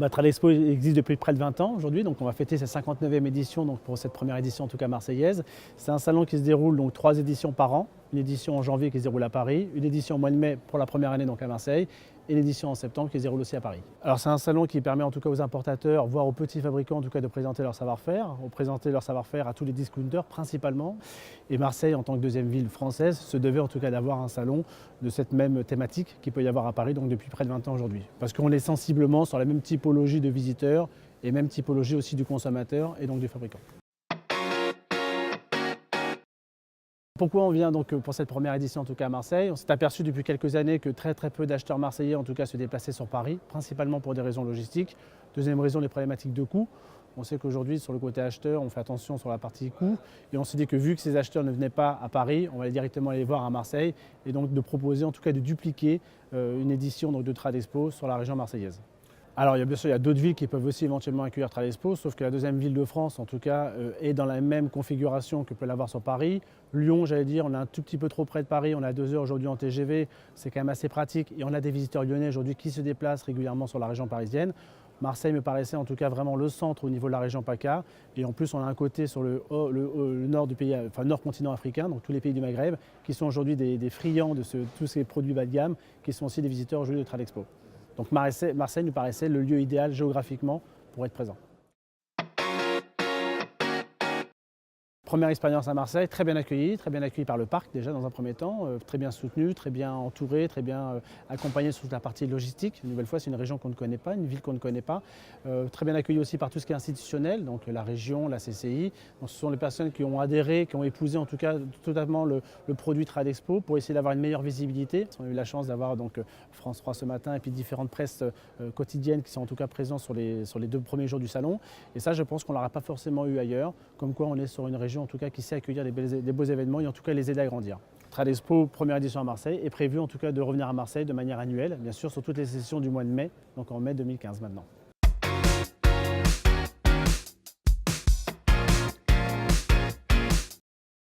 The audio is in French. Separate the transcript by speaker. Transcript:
Speaker 1: Tradexpo existe depuis près de 20 ans aujourd'hui, donc on va fêter sa 59e édition donc pour cette première édition en tout cas marseillaise. C'est un salon qui se déroule donc 3 éditions par an, une édition en janvier qui se déroule à Paris, une édition au mois de mai pour la première année donc à Marseille et l'édition en septembre qui se déroule aussi à Paris. Alors c'est un salon qui permet en tout cas aux importateurs, voire aux petits fabricants en tout cas de présenter leur savoir-faire, à tous les discounters principalement. Et Marseille en tant que deuxième ville française se devait en tout cas d'avoir un salon de cette même thématique qu'il peut y avoir à Paris donc depuis près de 20 ans aujourd'hui. Parce qu'on est sensiblement sur la même typologie de visiteurs et même typologie aussi du consommateur et donc du fabricant. Pourquoi on vient donc pour cette première édition en tout cas à Marseille? On s'est aperçu depuis quelques années que très peu d'acheteurs marseillais en tout cas se déplaçaient sur Paris, principalement pour des raisons logistiques. Deuxième raison, les problématiques de coûts. On sait qu'aujourd'hui sur le côté acheteur, on fait attention sur la partie coût et on s'est dit que vu que ces acheteurs ne venaient pas à Paris, on va directement aller les voir à Marseille et donc de proposer en tout cas de dupliquer une édition donc, de Tradexpo sur la région marseillaise. Alors bien sûr, il y a d'autres villes qui peuvent aussi éventuellement accueillir Tradexpo, sauf que la deuxième ville de France, en tout cas, est dans la même configuration que peut l'avoir sur Paris. Lyon, j'allais dire, on est un tout petit peu trop près de Paris, on est à 2 heures aujourd'hui en TGV, c'est quand même assez pratique et on a des visiteurs lyonnais aujourd'hui qui se déplacent régulièrement sur la région parisienne. Marseille me paraissait en tout cas vraiment le centre au niveau de la région PACA et en plus on a un côté sur le nord du pays, enfin nord continent africain, donc tous les pays du Maghreb, qui sont aujourd'hui des friands de tous ces produits bas de gamme, qui sont aussi des visiteurs aujourd'hui de Tradexpo. Donc Marseille nous paraissait le lieu idéal géographiquement pour être présent. Première expérience à Marseille, très bien accueilli par le parc déjà dans un premier temps, très bien soutenu, très bien entouré, très bien accompagné sur toute la partie logistique. Une nouvelle fois, c'est une région qu'on ne connaît pas, une ville qu'on ne connaît pas. Très bien accueilli aussi par tout ce qui est institutionnel, donc la région, la CCI. Donc, ce sont les personnes qui ont adhéré, qui ont épousé en tout cas totalement le produit Tradexpo pour essayer d'avoir une meilleure visibilité. On a eu la chance d'avoir donc France 3 ce matin et puis différentes presses quotidiennes qui sont en tout cas présentes sur les 2 premiers jours du salon. Et ça, je pense qu'on ne l'aura pas forcément eu ailleurs, comme quoi on est sur une région en tout cas qui sait accueillir des beaux événements et en tout cas les aider à grandir. Tradexpo, première édition à Marseille, est prévu en tout cas de revenir à Marseille de manière annuelle, bien sûr sur toutes les sessions du mois de mai, donc en mai 2015 maintenant.